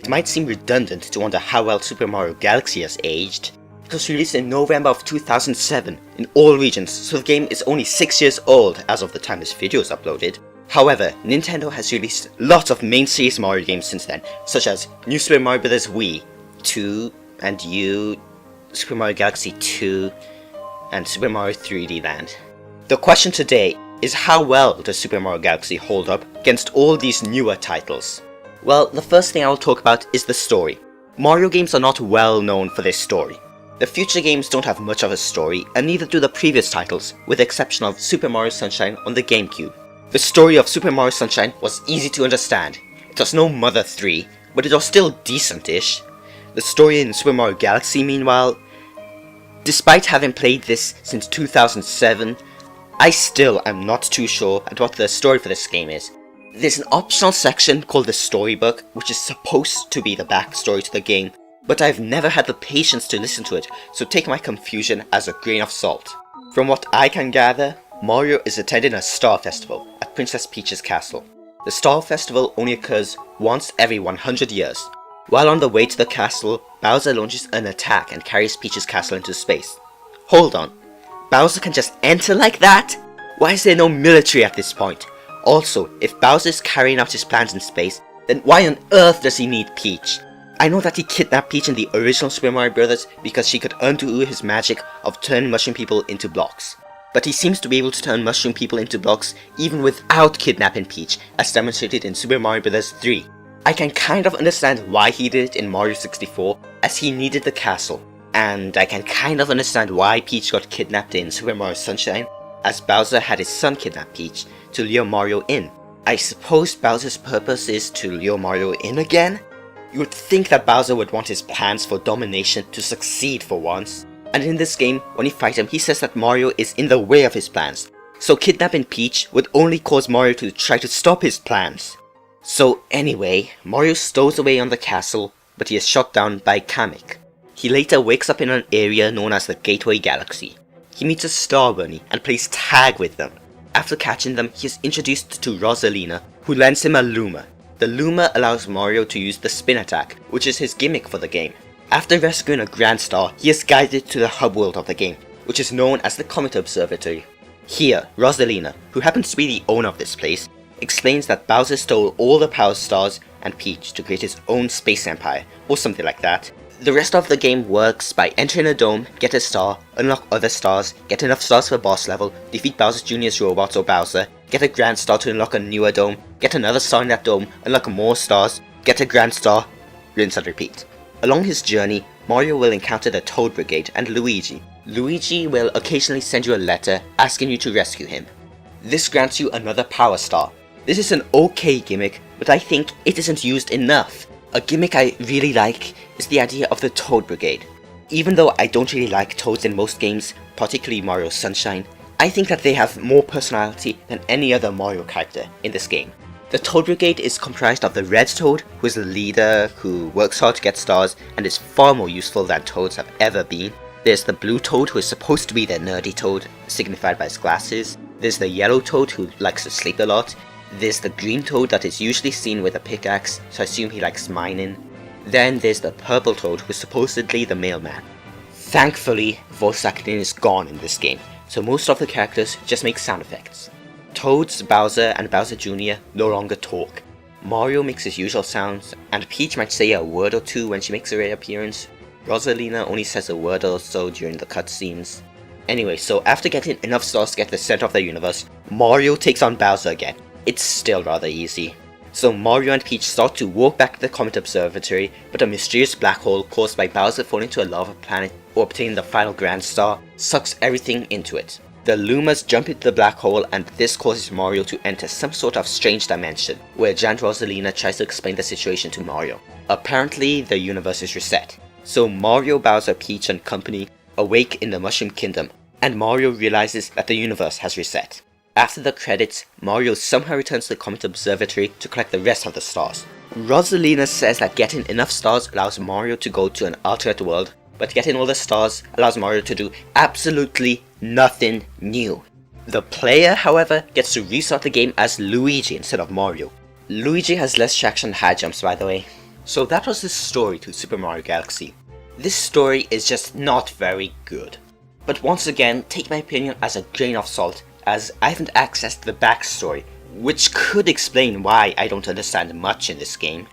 might seem redundant to wonder how well Super Mario Galaxy has aged. It was released in November of 2007 in all regions, so the game is only 6 years old as of the time this video is uploaded. However, Nintendo has released lots of main series Mario games since then, such as New Super Mario Bros. Wii, 2 and U, Super Mario Galaxy 2, and Super Mario 3D Land. The question today is how well does Super Mario Galaxy hold up against all these newer titles? Well, the first thing I will talk about is the story. Mario games are not well known for their story. The future games don't have much of a story, and neither do the previous titles, with the exception of Super Mario Sunshine on the GameCube. The story of Super Mario Sunshine was easy to understand. It was no Mother 3, but it was still decent-ish. The story in Super Mario Galaxy, meanwhile, despite having played this since 2007, I still am not too sure at what the story for this game is. There's an optional section called the Storybook, which is supposed to be the backstory to the game, but I've never had the patience to listen to it, so take my confusion as a grain of salt. From what I can gather, Mario is attending a Star Festival at Princess Peach's castle. The Star Festival only occurs once every 100 years. While on the way to the castle, Bowser launches an attack and carries Peach's castle into space. Hold on, Bowser can just enter like that? Why is there no military at this point? Also, if Bowser is carrying out his plans in space, then why on earth does he need Peach? I know that he kidnapped Peach in the original Super Mario Bros. Because she could undo his magic of turning mushroom people into blocks. But he seems to be able to turn mushroom people into blocks even without kidnapping Peach, as demonstrated in Super Mario Bros. 3. I can kind of understand why he did it in Mario 64, as he needed the castle. And I can kind of understand why Peach got kidnapped in Super Mario Sunshine, as Bowser had his son kidnap Peach to lure Mario in. I suppose Bowser's purpose is to lure Mario in again? You would think that Bowser would want his plans for domination to succeed for once. And in this game, when you fight him, he says that Mario is in the way of his plans. So kidnapping Peach would only cause Mario to try to stop his plans. So anyway, Mario stows away on the castle, but he is shot down by Kamek. He later wakes up in an area known as the Gateway Galaxy. He meets a Star Bunny and plays tag with them. After catching them, he is introduced to Rosalina, who lends him a Luma. The Luma allows Mario to use the spin attack, which is his gimmick for the game. After rescuing a Grand Star, he is guided to the hub world of the game, which is known as the Comet Observatory. Here, Rosalina, who happens to be the owner of this place, explains that Bowser stole all the Power Stars and Peach to create his own space empire, or something like that. The rest of the game works by entering a dome, get a star, unlock other stars, get enough stars for boss level, defeat Bowser Jr.'s robots or Bowser, get a Grand Star to unlock a newer dome, get another star in that dome, unlock more stars, get a Grand Star, rinse and repeat. Along his journey, Mario will encounter the Toad Brigade and Luigi. Luigi will occasionally send you a letter asking you to rescue him. This grants you another Power Star. This is an okay gimmick, but I think it isn't used enough. A gimmick I really like is the idea of the Toad Brigade. Even though I don't really like Toads in most games, particularly Mario Sunshine, I think that they have more personality than any other Mario character in this game. The Toad Brigade is comprised of the Red Toad, who is the leader, who works hard to get stars, and is far more useful than Toads have ever been. There's the Blue Toad, who is supposed to be the nerdy Toad, signified by his glasses. There's the Yellow Toad, who likes to sleep a lot. There's the Green Toad that is usually seen with a pickaxe, so I assume he likes mining. Then there's the Purple Toad, who is supposedly the mailman. Thankfully, voice acting is gone in this game, so most of the characters just make sound effects. Toads, Bowser, and Bowser Jr. no longer talk. Mario makes his usual sounds, and Peach might say a word or two when she makes a reappearance. Rosalina only says a word or so during the cutscenes. Anyway, so after getting enough stars to get to the center of the universe, Mario takes on Bowser again. It's still rather easy. So Mario and Peach start to walk back to the Comet Observatory, but a mysterious black hole caused by Bowser falling to a lava planet or obtaining the final Grand Star sucks everything into it. The Lumas jump into the black hole, and this causes Mario to enter some sort of strange dimension, where Giant Rosalina tries to explain the situation to Mario. Apparently, the universe is reset. So Mario, Bowser, Peach and company awake in the Mushroom Kingdom, and Mario realizes that the universe has reset. After the credits, Mario somehow returns to the Comet Observatory to collect the rest of the stars. Rosalina says that getting enough stars allows Mario to go to an alternate world, but getting all the stars allows Mario to do absolutely nothing new. The player, however, gets to restart the game as Luigi instead of Mario. Luigi has less traction and high jumps, by the way. So that was the story to Super Mario Galaxy. This story is just not very good. But once again, take my opinion as a grain of salt, as I haven't accessed the backstory, which could explain why I don't understand much in this game.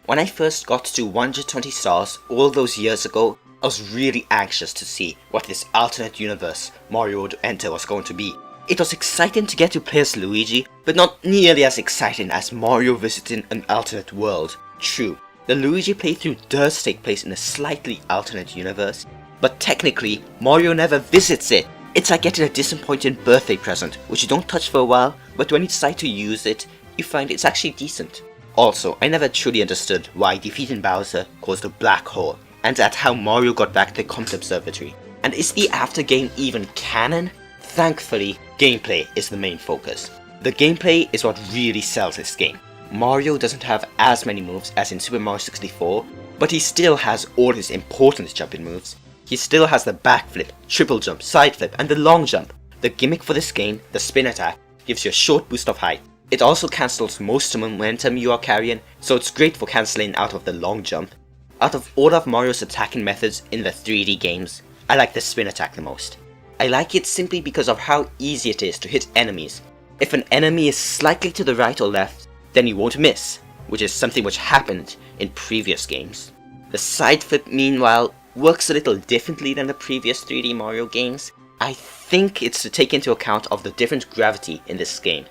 When I first got to 120 stars all those years ago, I was really anxious to see what this alternate universe Mario would enter was going to be. It was exciting to get to play as Luigi, but not nearly as exciting as Mario visiting an alternate world. True, the Luigi playthrough does take place in a slightly alternate universe, but technically, Mario never visits it. It's like getting a disappointing birthday present, which you don't touch for a while, but when you decide to use it, you find it's actually decent. Also, I never truly understood why defeating Bowser caused a black hole, and at how Mario got back to the Comet Observatory. And is the aftergame even canon? Thankfully, gameplay is the main focus. The gameplay is what really sells this game. Mario doesn't have as many moves as in Super Mario 64, but he still has all his important jumping moves. He still has the backflip, triple jump, side flip, and the long jump. The gimmick for this game, the spin attack, gives you a short boost of height. It also cancels most of the momentum you are carrying, so it's great for cancelling out of the long jump. Out of all of Mario's attacking methods in the 3D games, I like the spin attack the most. I like it simply because of how easy it is to hit enemies. If an enemy is slightly to the right or left, then you won't miss, which is something which happened in previous games. The side flip, meanwhile, works a little differently than the previous 3D Mario games. I think it's to take into account of the different gravity in this game.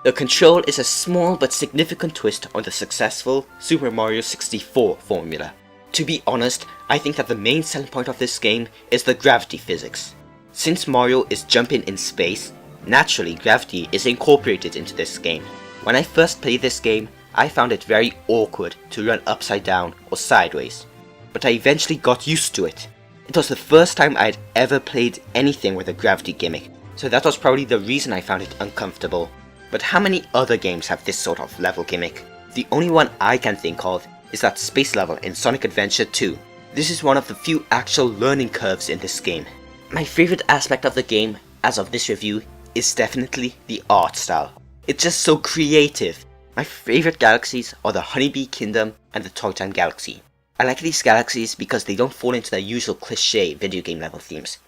The control is a small but significant twist on the successful Super Mario 64 formula. To be honest, I think that the main selling point of this game is the gravity physics. Since Mario is jumping in space, naturally gravity is incorporated into this game. When I first played this game, I found it very awkward to run upside down or sideways, but I eventually got used to it. It was the first time I'd ever played anything with a gravity gimmick, so that was probably the reason I found it uncomfortable. But how many other games have this sort of level gimmick? The only one I can think of is that space level in Sonic Adventure 2. This is one of the few actual learning curves in this game. My favorite aspect of the game, as of this review, is definitely the art style. It's just so creative. My favorite galaxies are the Honeybee Kingdom and the Toy Time Galaxy. I like these galaxies because they don't fall into the usual cliché video game level themes.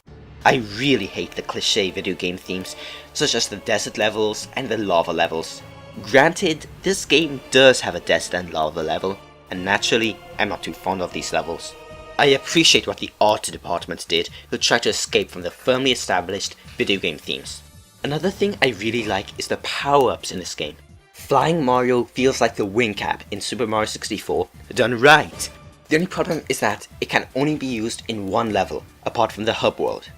I really hate the cliché video game themes, such as the desert levels and the lava levels. Granted, this game does have a desert and lava level, and naturally, I'm not too fond of these levels. I appreciate what the art department did to try to escape from the firmly established video game themes. Another thing I really like is the power-ups in this game. Flying Mario feels like the wing cap in Super Mario 64 done right. The only problem is that it can only be used in one level, apart from the hub world.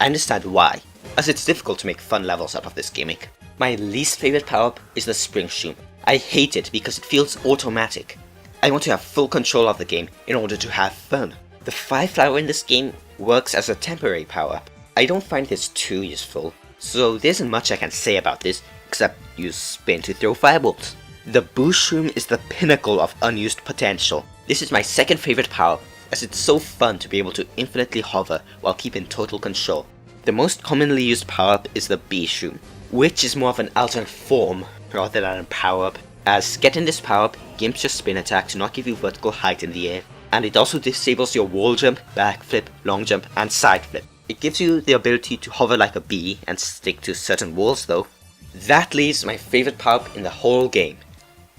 I understand why, as it's difficult to make fun levels out of this gimmick. My least favorite power-up is the Spring Shroom. I hate it because it feels automatic. I want to have full control of the game in order to have fun. The Fire Flower in this game works as a temporary power-up. I don't find this too useful, so there isn't much I can say about this except use spin to throw fireballs. The Boost Shroom is the pinnacle of unused potential. This is my second favorite power, as it's so fun to be able to infinitely hover while keeping total control. The most commonly used power-up is the Bee Shroom, which is more of an alternate form rather than a power-up, as getting this power-up gimps your spin attack to not give you vertical height in the air, and it also disables your wall jump, backflip, long jump, and side flip. It gives you the ability to hover like a bee and stick to certain walls though. That leaves my favorite power-up in the whole game,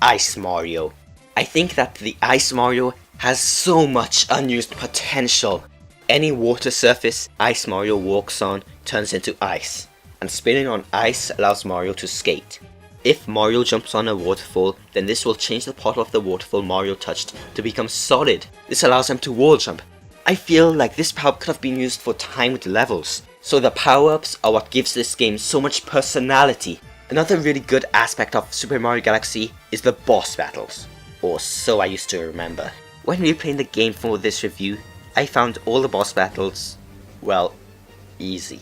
Ice Mario. I think that the Ice Mario has so much unused potential. Any water surface Ice Mario walks on turns into ice, and spinning on ice allows Mario to skate. If Mario jumps on a waterfall, then this will change the part of the waterfall Mario touched to become solid. This allows him to wall jump. I feel like this power-up could have been used for timed levels, so the power-ups are what gives this game so much personality. Another really good aspect of Super Mario Galaxy is the boss battles, or so I used to remember. When replaying the game for this review, I found all the boss battles, well, easy.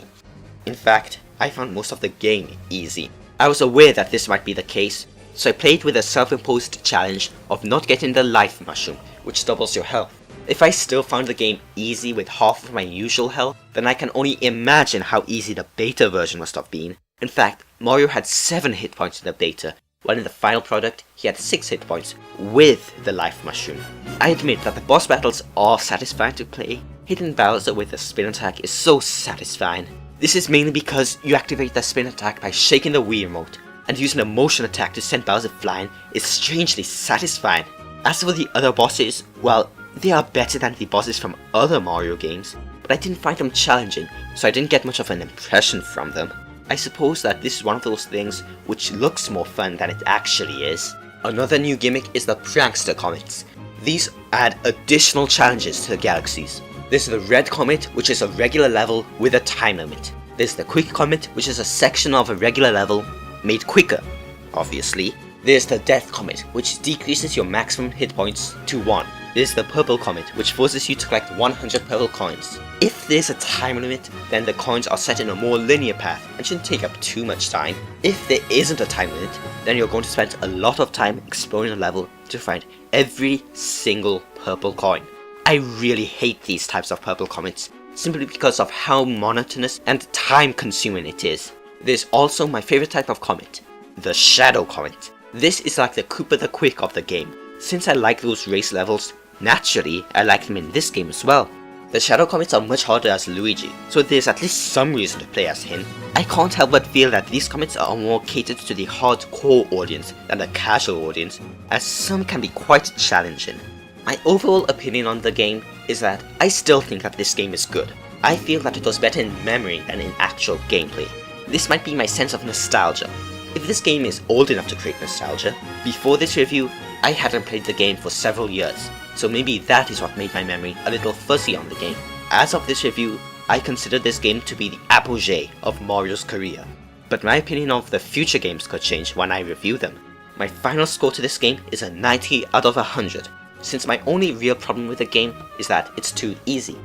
In fact, I found most of the game easy. I was aware that this might be the case, so I played with a self-imposed challenge of not getting the life mushroom, which doubles your health. If I still found the game easy with half of my usual health, then I can only imagine how easy the beta version must have been. In fact, Mario had 7 hit points in the beta, while in the final product he had 6 hit points with the life mushroom. I admit that the boss battles are satisfying to play. Hitting Bowser with a spin attack is so satisfying. This is mainly because you activate the spin attack by shaking the Wii remote, and using a motion attack to send Bowser flying is strangely satisfying. As for the other bosses, well, they are better than the bosses from other Mario games, but I didn't find them challenging, so I didn't get much of an impression from them. I suppose that this is one of those things which looks more fun than it actually is. Another new gimmick is the Prankster Comets. These add additional challenges to the galaxies. There's the Red Comet, which is a regular level with a time limit. There's the Quick Comet, which is a section of a regular level made quicker, obviously. There's the Death Comet, which decreases your maximum hit points to 1. There's the Purple Comet, which forces you to collect 100 purple coins. If there's a time limit, then the coins are set in a more linear path and shouldn't take up too much time. If there isn't a time limit, then you're going to spend a lot of time exploring a level to find every single purple coin. I really hate these types of purple comets, simply because of how monotonous and time consuming it is. There's also my favorite type of comet, the Shadow Comet. This is like the Koopa the Quick of the game. Since I like those race levels, naturally I like them in this game as well. The Shadow Comets are much harder as Luigi, so there's at least some reason to play as him. I can't help but feel that these comets are more catered to the hardcore audience than the casual audience, as some can be quite challenging. My overall opinion on the game is that I still think that this game is good. I feel that it was better in memory than in actual gameplay. This might be my sense of nostalgia. If this game is old enough to create nostalgia, before this review, I hadn't played the game for several years, so maybe that is what made my memory a little fuzzy on the game. As of this review, I consider this game to be the apogee of Mario's career, but my opinion of the future games could change when I review them. My final score to this game is a 90 out of 100, since my only real problem with the game is that it's too easy.